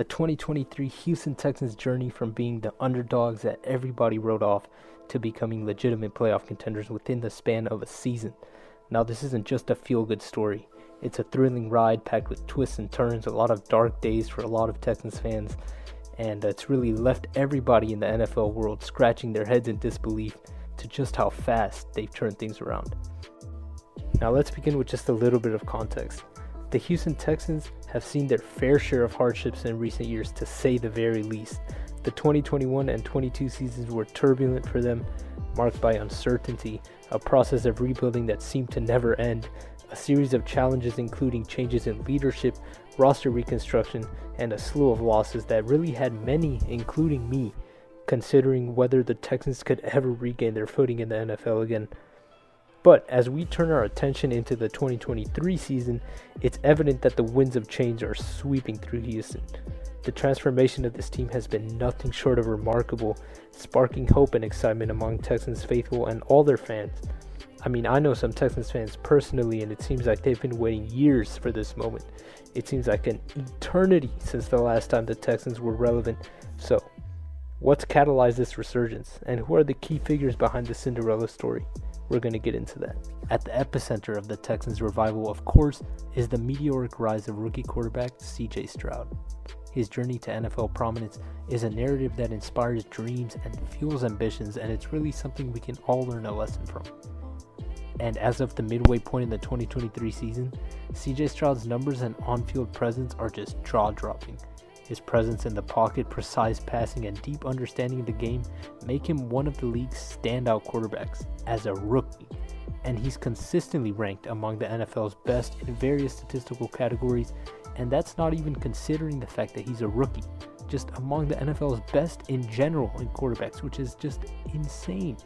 The 2023 Houston Texans journey from being the underdogs that everybody wrote off to becoming legitimate playoff contenders within the span of a season. Now, this isn't just a feel-good story. It's a thrilling ride packed with twists and turns, a lot of dark days for a lot of Texans fans, and it's really left everybody in the NFL world scratching their heads in disbelief to just how fast they've turned things around. Now, let's begin with just a little bit of context. The Houston Texans have seen their fair share of hardships in recent years, to say the very least. The 2021 and 22 seasons were turbulent for them, marked by uncertainty, a process of rebuilding that seemed to never end, a series of challenges including changes in leadership, roster reconstruction, and a slew of losses that really had many, including me, considering whether the Texans could ever regain their footing in the NFL again. But as we turn our attention into the 2023 season, it's evident that the winds of change are sweeping through Houston. The transformation of this team has been nothing short of remarkable, sparking hope and excitement among Texans faithful and all their fans. I mean, I know some Texans fans personally, and it seems like they've been waiting years for this moment. It seems like an eternity since the last time the Texans were relevant. So, what's catalyzed this resurgence, and who are the key figures behind the Cinderella story? We're going to get into that. At the epicenter of the Texans' revival, of course, is the meteoric rise of rookie quarterback C.J. Stroud. His journey to NFL prominence is a narrative that inspires dreams and fuels ambitions, and it's really something we can all learn a lesson from. And as of the midway point in the 2023 season, C.J. Stroud's numbers and on-field presence are just jaw-dropping. His presence in the pocket, precise passing, and deep understanding of the game make him one of the league's standout quarterbacks as a rookie, and he's consistently ranked among the NFL's best in various statistical categories, and that's not even considering the fact that he's a rookie, just among the NFL's best in general in quarterbacks, which is just insane.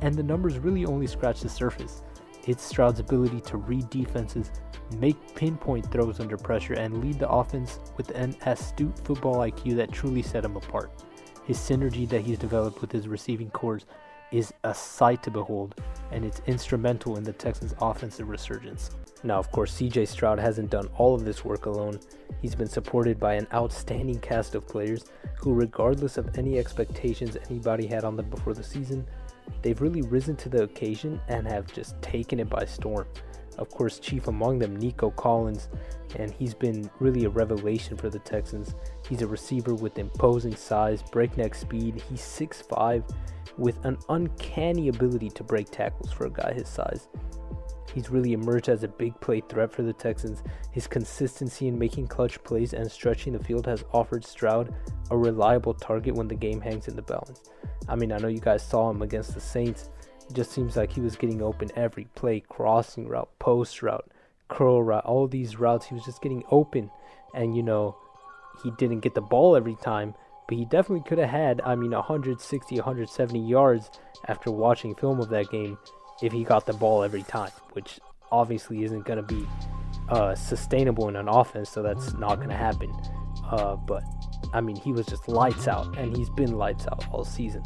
And the numbers really only scratch the surface. It's Stroud's ability to read defenses, make pinpoint throws under pressure, and lead the offense with an astute football IQ that truly set him apart. His synergy that he's developed with his receiving cores is a sight to behold, and it's instrumental in the Texans' offensive resurgence. Now, of course, C.J. Stroud hasn't done all of this work alone. He's been supported by an outstanding cast of players who, regardless of any expectations anybody had on them before the season, they've really risen to the occasion and have just taken it by storm. Of course, chief among them, Nico Collins, and he's been really a revelation for the Texans. He's a receiver with imposing size, breakneck speed. He's 6'5", with an uncanny ability to break tackles for a guy his size. He's really emerged as a big play threat for the Texans. His consistency in making clutch plays and stretching the field has offered Stroud a reliable target when the game hangs in the balance. I mean, I know you guys saw him against the Saints. It just seems like he was getting open every play, crossing route, post route, curl route, all these routes. He was just getting open, and he didn't get the ball every time, but he definitely could have had, 160, 170 yards after watching film of that game if he got the ball every time, which obviously isn't going to be sustainable in an offense, so that's not going to happen. But he was just lights out, and he's been lights out all season.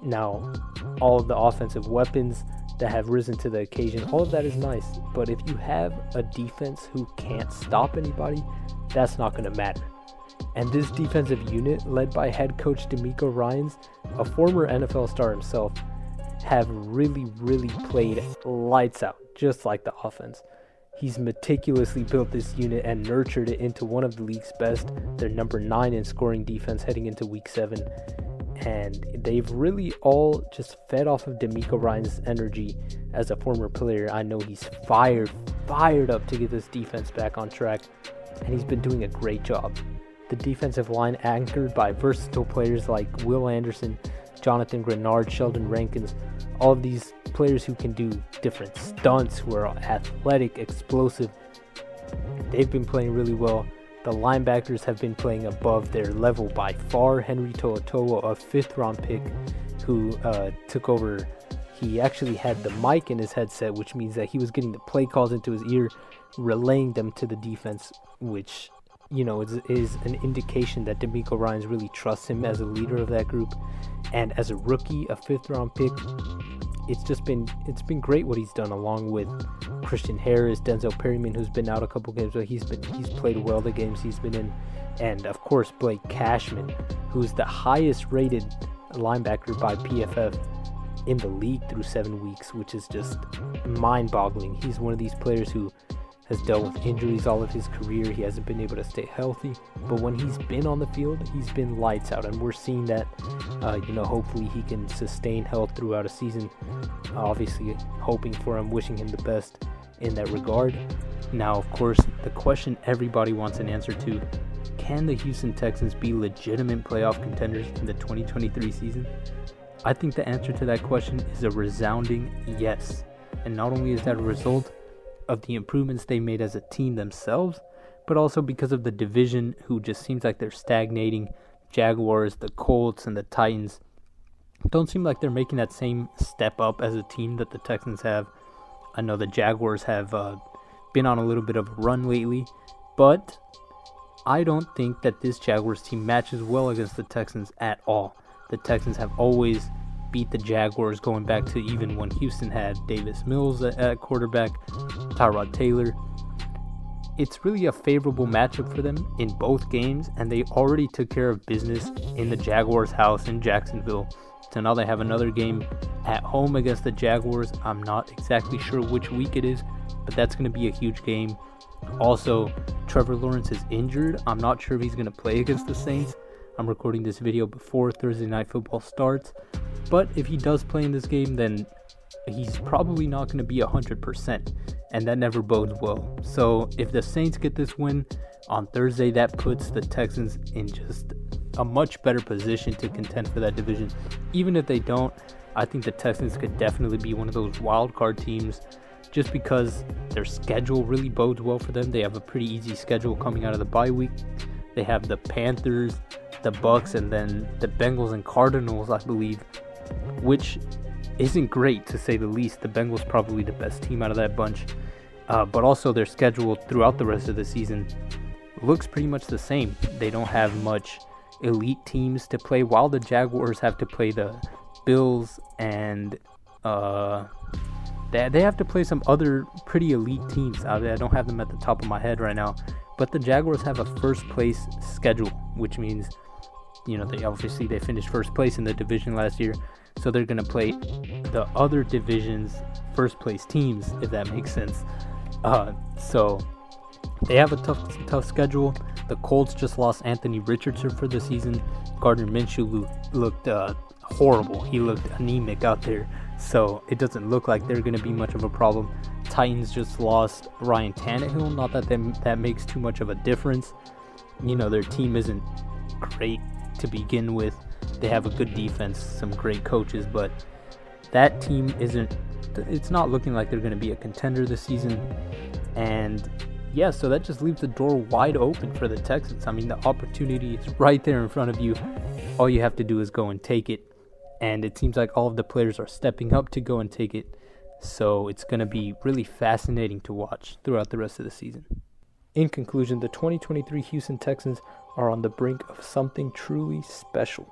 Now, all of the offensive weapons that have risen to the occasion, all of that is nice, but if you have a defense who can't stop anybody, that's not going to matter. And this defensive unit, led by head coach DeMeco Ryans, a former NFL star himself, have really played lights out, just like the offense. He's meticulously built this unit and nurtured it into one of the league's best. They're number 9 in scoring defense heading into week 7. And they've really all just fed off of DeMeco Ryans' energy as a former player. I know he's fired up to get this defense back on track, and he's been doing a great job. The defensive line, anchored by versatile players like Will Anderson, Jonathan Grenard, Sheldon Rankins, all of these players who can do different stunts, who are athletic, explosive. They've been playing really well. The linebackers have been playing above their level by far. Henry To'oTo'o, a 5th-round pick who took over. He actually had the mic in his headset, which means that he was getting the play calls into his ear, relaying them to the defense, which is an indication that DeMeco Ryans really trusts him as a leader of that group. And as a rookie, a 5th-round pick, it's been great what he's done, along with Christian Harris, Denzel Perryman, who's been out a couple games, but he's played well the games he's been in, and of course Blake Cashman, who's the highest rated linebacker by PFF in the league through 7 weeks, which is just mind-boggling. He's one of these players who has dealt with injuries all of his career. He hasn't been able to stay healthy, but when he's been on the field, he's been lights out, and we're seeing that. Hopefully he can sustain health throughout a season. Obviously hoping for him, wishing him the best in that regard. Now, of course, the question everybody wants an answer to: can the Houston Texans be legitimate playoff contenders in the 2023 season? I think the answer to that question is a resounding yes. And not only is that a result of the improvements they made as a team themselves, but also because of the division, who just seems like they're stagnating. Jaguars, the Colts, and the Titans don't seem like they're making that same step up as a team that the Texans have. I know the Jaguars have been on a little bit of a run lately, but I don't think that this Jaguars team matches well against the Texans at all. The Texans have always beat the Jaguars, going back to even when Houston had Davis Mills at quarterback, Tyrod Taylor. It's really a favorable matchup for them in both games, and they already took care of business in the Jaguars' house in Jacksonville. So now they have another game at home against the Jaguars. I'm not exactly sure which week it is, but that's going to be a huge game. Also, Trevor Lawrence is injured. I'm not sure if he's going to play against the Saints. I'm recording this video before Thursday Night Football starts. But if he does play in this game, then he's probably not going to be 100%. And that never bodes well. So if the Saints get this win on Thursday, that puts the Texans in just a much better position to contend for that division. Even if they don't, I think the Texans could definitely be one of those wild card teams, just because their schedule really bodes well for them. They have a pretty easy schedule coming out of the bye week. They have the Panthers, the Bucks, and then the Bengals and Cardinals, I believe, which isn't great, to say the least. The Bengals probably the best team out of that bunch, but also their schedule throughout the rest of the season looks pretty much the same. They don't have much elite teams to play, while the Jaguars have to play the Bills, and they have to play some other pretty elite teams. I don't have them at the top of my head right now, but the Jaguars have a first place schedule, which means, they finished first place in the division last year, so they're going to play the other division's first place teams, if that makes sense. So they have a tough schedule. The Colts just lost Anthony Richardson for the season. Gardner Minshew looked horrible. He looked anemic out there, so it doesn't look like they're going to be much of a problem. Titans just lost Ryan Tannehill. Not that that makes too much of a difference. Their team isn't great to begin with. They have a good defense, some great coaches, but that team it's not looking like they're going to be a contender this season. And yeah, so that just leaves the door wide open for the Texans. I mean, the opportunity is right there in front of you. All you have to do is go and take it. And it seems like all of the players are stepping up to go and take it. So it's going to be really fascinating to watch throughout the rest of the season. In conclusion, the 2023 Houston Texans are on the brink of something truly special.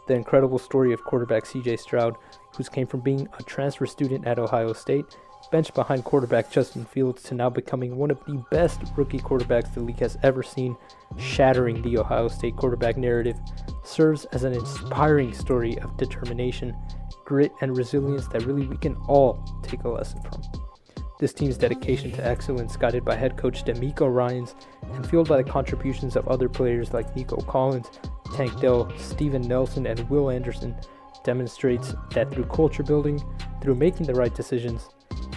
The incredible story of quarterback CJ Stroud, who came from being a transfer student at Ohio State, benched behind quarterback Justin Fields, to now becoming one of the best rookie quarterbacks the league has ever seen, shattering the Ohio State quarterback narrative, serves as an inspiring story of determination, grit, and resilience that really we can all take a lesson from. This team's dedication to excellence, guided by head coach D'Amico Ryans and fueled by the contributions of other players like Nico Collins, Tank Dell, Steven Nelson, and Will Anderson, demonstrates that through culture building, through making the right decisions,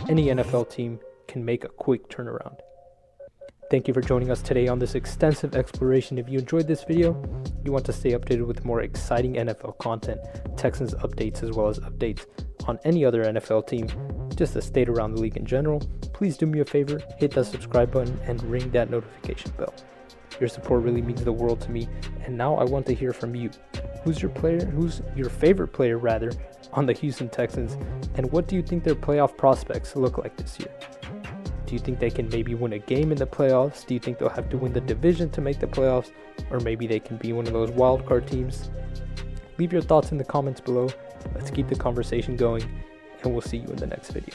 any NFL team can make a quick turnaround. Thank you for joining us today on this extensive exploration. If you enjoyed this video, you want to stay updated with more exciting NFL content, Texans updates, as well as updates on any other NFL team, just a state around the league in general, please do me a favor, hit that subscribe button and ring that notification bell. Your support really means the world to me, and now I want to hear from you. Who's your favorite player on the Houston Texans, and what do you think their playoff prospects look like this year? Do you think they can maybe win a game in the playoffs? Do you think they'll have to win the division to make the playoffs? Or maybe they can be one of those wild card teams? Leave your thoughts in the comments below. Let's keep the conversation going, and we'll see you in the next video.